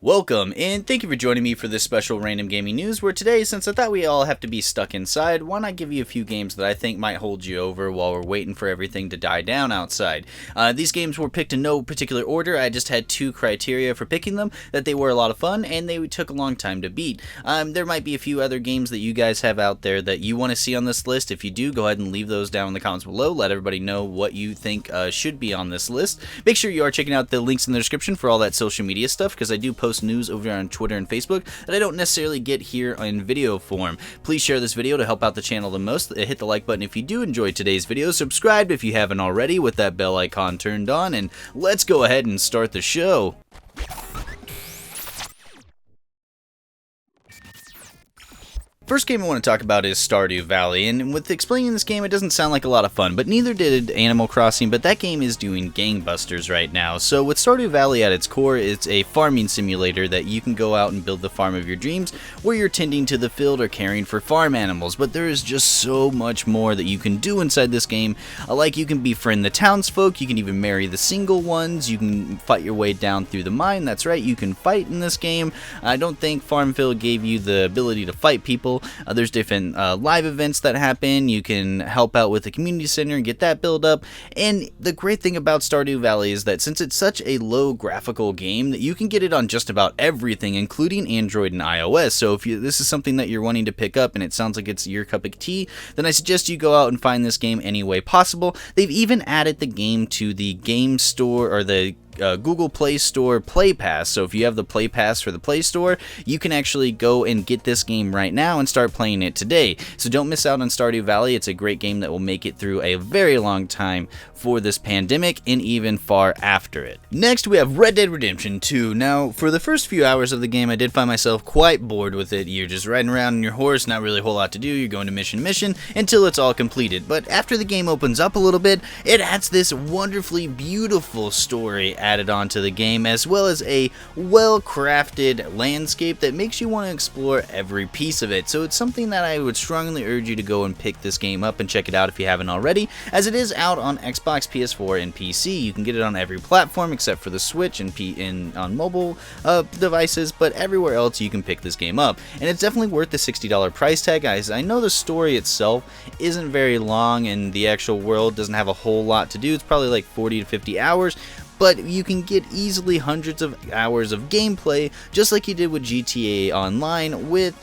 Welcome, and thank you for joining me for this special Random Gaming News, where today, since I thought we all have to be stuck inside, why not give you a few games that I think might hold you over while we're waiting for everything to die down outside. These games were picked in no particular order. I just had two criteria for picking them, that they were a lot of fun, and they took a long time to beat. There might be a few other games that you guys have out there that you want to see on this list. If you do, go ahead and leave those down in the comments below. Let everybody know what you think should be on this list. Make sure you are checking out the links in the description for all that social media stuff, because I do post news over on Twitter and Facebook that I don't necessarily get here in video form. Please share this video to help out the channel the most. Hit the like button if you do enjoy today's video. Subscribe if you haven't already with that bell icon turned on, and let's go ahead and start the show. First game I want to talk about is Stardew Valley, and with explaining this game, it doesn't sound like a lot of fun, but neither did Animal Crossing, but that game is doing gangbusters right now. So with Stardew Valley at its core, it's a farming simulator that you can go out and build the farm of your dreams, where you're tending to the field or caring for farm animals, but there is just so much more that you can do inside this game. Like, you can befriend the townsfolk, you can even marry the single ones, you can fight your way down through the mine. That's right, you can fight in this game. I don't think Farmville gave you the ability to fight people. There's different live events that happen. You can help out with the community center and get that build up. And the great thing about Stardew Valley is that since it's such a low graphical game, that you can get it on just about everything, including Android and iOS. So if this is something that you're wanting to pick up and it sounds like it's your cup of tea, then I suggest you go out and find this game any way possible. They've even added the game to the game store, or the Google Play Store Play Pass. So if you have the Play Pass for the Play Store, you can actually go and get this game right now and start playing it today. So don't miss out on Stardew Valley. It's a great game that will make it through a very long time for this pandemic and even far after it. Next, we have Red Dead Redemption 2. Now, for the first few hours of the game, I did find myself quite bored with it. You're just riding around on your horse, not really a whole lot to do. You're going to mission until it's all completed. But after the game opens up a little bit, it adds this wonderfully beautiful story added onto the game, as well as a well-crafted landscape that makes you want to explore every piece of it. So it's something that I would strongly urge you to go and pick this game up and check it out if you haven't already, as it is out on Xbox, PS4, and PC. You can get it on every platform except for the Switch and on mobile devices, but everywhere else you can pick this game up. And it's definitely worth the $60 price tag, guys. I know the story itself isn't very long and the actual world doesn't have a whole lot to do. It's probably like 40 to 50 hours, but you can get easily hundreds of hours of gameplay, just like you did with GTA Online with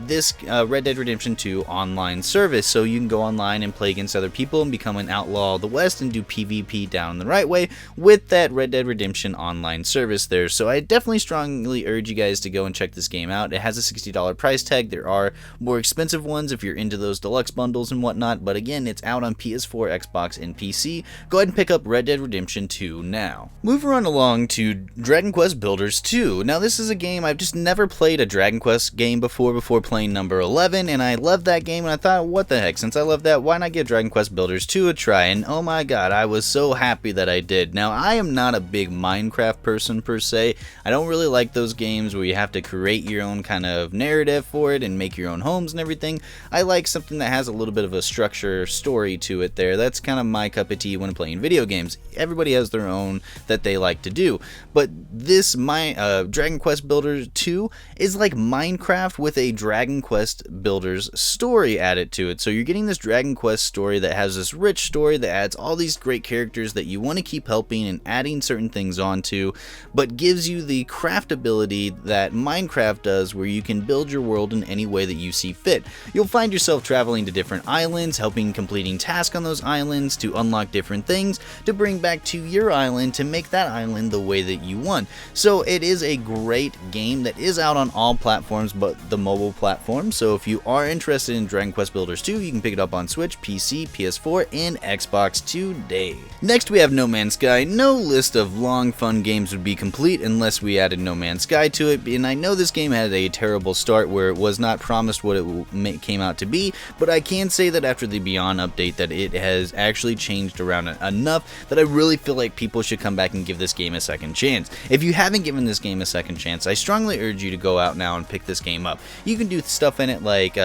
this Red Dead Redemption 2 online service. So you can go online and play against other people and become an outlaw of the West and do PvP down the right way with that Red Dead Redemption online service there. So I definitely strongly urge you guys to go and check this game out. It has a $60 price tag. There are more expensive ones if you're into those deluxe bundles and whatnot, but again, it's out on PS4, Xbox, and PC. Go ahead and pick up Red Dead Redemption 2 now. Moving on along to Dragon Quest Builders 2. Now, this is a game I've just never played a Dragon Quest game before playing number 11, and I loved that game, and I thought, what the heck, since I love that, why not give Dragon Quest Builders 2 a try? And oh my god, I was so happy that I did. Now, I am not a big Minecraft person per se. I don't really like those games where you have to create your own kind of narrative for it and make your own homes and everything. I like something that has a little bit of a structure story to it there. That's kind of my cup of tea when playing video games. Everybody has their own that they like to do, but this Dragon Quest Builders 2 is like Minecraft with a Dragon Quest Builders story added to it. So you're getting this Dragon Quest story that has this rich story that adds all these great characters that you want to keep helping and adding certain things onto, but gives you the craftability that Minecraft does, where you can build your world in any way that you see fit. You'll find yourself traveling to different islands, helping completing tasks on those islands to unlock different things to bring back to your island to make that island the way that you want. So it is a great game that is out on all platforms but the mobile platform. So if you are interested in Dragon Quest Builders 2, you can pick it up on Switch, PC, PS4, and Xbox today. Next, we have No Man's Sky. No list of long fun games would be complete unless we added No Man's Sky to it, and I know this game had a terrible start where it was not promised what it came out to be, but I can say that after the Beyond update that it has actually changed around enough that I really feel like people should come back and give this game a second chance. If you haven't given this game a second chance, I strongly urge you to go out now and pick this game up. You can do stuff in it like,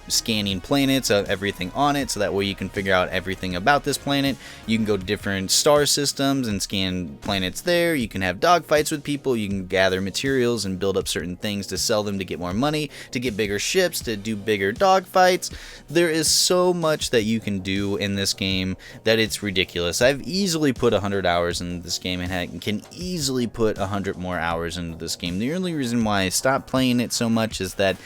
scanning planets, everything on it, so that way you can figure out everything about this planet. You can go to different star systems and scan planets there. You can have dogfights with people. You can gather materials and build up certain things to sell them to get more money, to get bigger ships, to do bigger dogfights. There is so much that you can do in this game that it's ridiculous. I've easily put 100 hours into this game and can easily put 100 more hours into this game. The only reason why I stopped playing it so much is that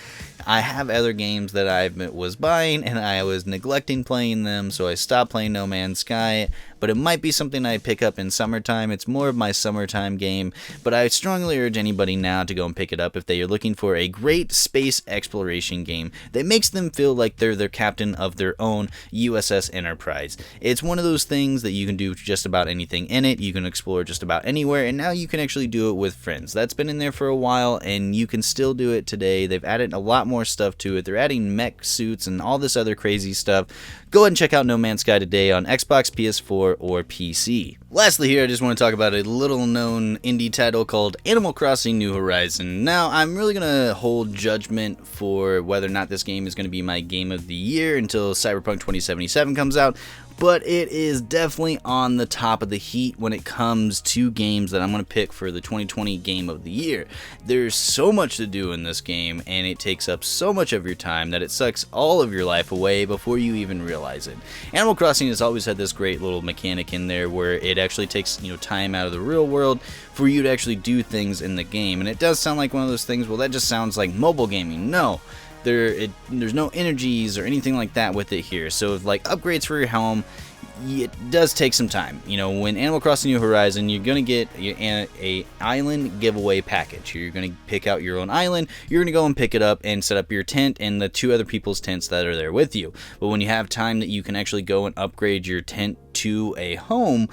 I have other games that I was buying and I was neglecting playing them, so I stopped playing No Man's Sky. But it might be something I pick up in summertime. It's more of my summertime game, but I strongly urge anybody now to go and pick it up if they are looking for a great space exploration game that makes them feel like they're the captain of their own USS Enterprise. It's one of those things that you can do just about anything in it. You can explore just about anywhere, and now you can actually do it with friends. That's been in there for a while, and you can still do it today. They've added a lot more stuff to it. They're adding mech suits and all this other crazy stuff. Go ahead and check out No Man's Sky today on Xbox, PS4, or PC. Lastly here, I just want to talk about a little known indie title called Animal Crossing New Horizon. Now, I'm really going to hold judgment for whether or not this game is going to be my game of the year until Cyberpunk 2077 comes out, but it is definitely on the top of the heat when it comes to games that I'm going to pick for the 2020 game of the year. There's so much to do in this game, and it takes up so much of your time that it sucks all of your life away before you even realize it. Animal Crossing has always had this great little mechanic in there where it actually takes time out of the real world for you to actually do things in the game, and it does sound like one of those things, well, that just sounds like mobile gaming. No. There's no energies or anything like that with it here. So if, like, upgrades for your home, it does take some time. When Animal Crossing New Horizon, you're going to get a island giveaway package. You're going to pick out your own island, you're going to go and pick it up and set up your tent and the two other people's tents that are there with you. But when you have time that you can actually go and upgrade your tent to a home,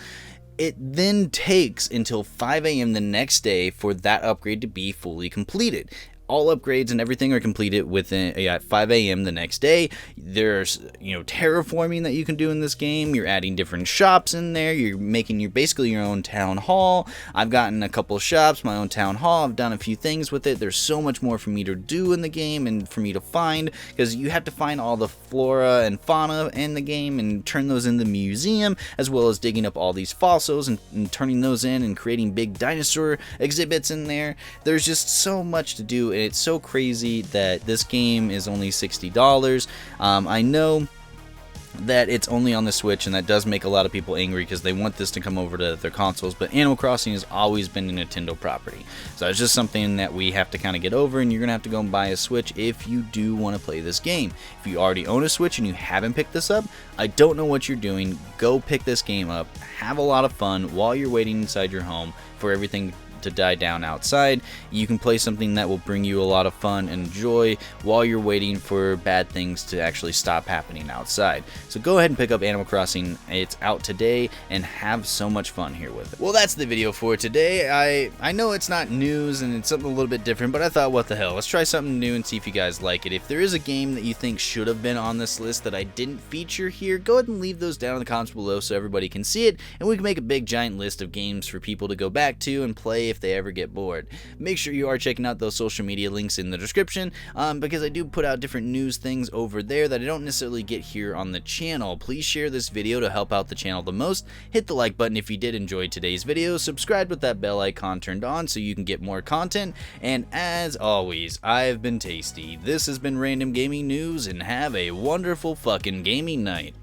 it then takes until 5 a.m. the next day for that upgrade to be fully completed. All upgrades and everything are completed at 5 a.m. the next day. There's, terraforming that you can do in this game. You're adding different shops in there. You're making basically your own town hall. I've gotten a couple shops, my own town hall. I've done a few things with it. There's so much more for me to do in the game and for me to find, because you have to find all the flora and fauna in the game and turn those in the museum, as well as digging up all these fossils and turning those in and creating big dinosaur exhibits in there. There's just so much to do. It's so crazy that this game is only $60. I know that it's only on the Switch, and that does make a lot of people angry because they want this to come over to their consoles, but Animal Crossing has always been a Nintendo property. So it's just something that we have to kind of get over, and you're going to have to go and buy a Switch if you do want to play this game. If you already own a Switch and you haven't picked this up, I don't know what you're doing. Go pick this game up, have a lot of fun while you're waiting inside your home for everything to die down outside. You can play something that will bring you a lot of fun and joy while you're waiting for bad things to actually stop happening outside. So go ahead and pick up Animal Crossing. It's out today, and have so much fun here with it. Well, that's the video for today. I know it's not news and it's something a little bit different, but I thought, what the hell, let's try something new and see if you guys like it. If there is a game that you think should have been on this list that I didn't feature here, go ahead and leave those down in the comments below so everybody can see it, and we can make a big giant list of games for people to go back to and play if they ever get bored. Make sure you are checking out those social media links in the description, because I do put out different news things over there that I don't necessarily get here on the channel. Please share this video to help out the channel the most. Hit the like button if you did enjoy today's video. Subscribe with that bell icon turned on so you can get more content. And as always, I've been Tasty. This has been Random Gaming News, and have a wonderful fucking gaming night.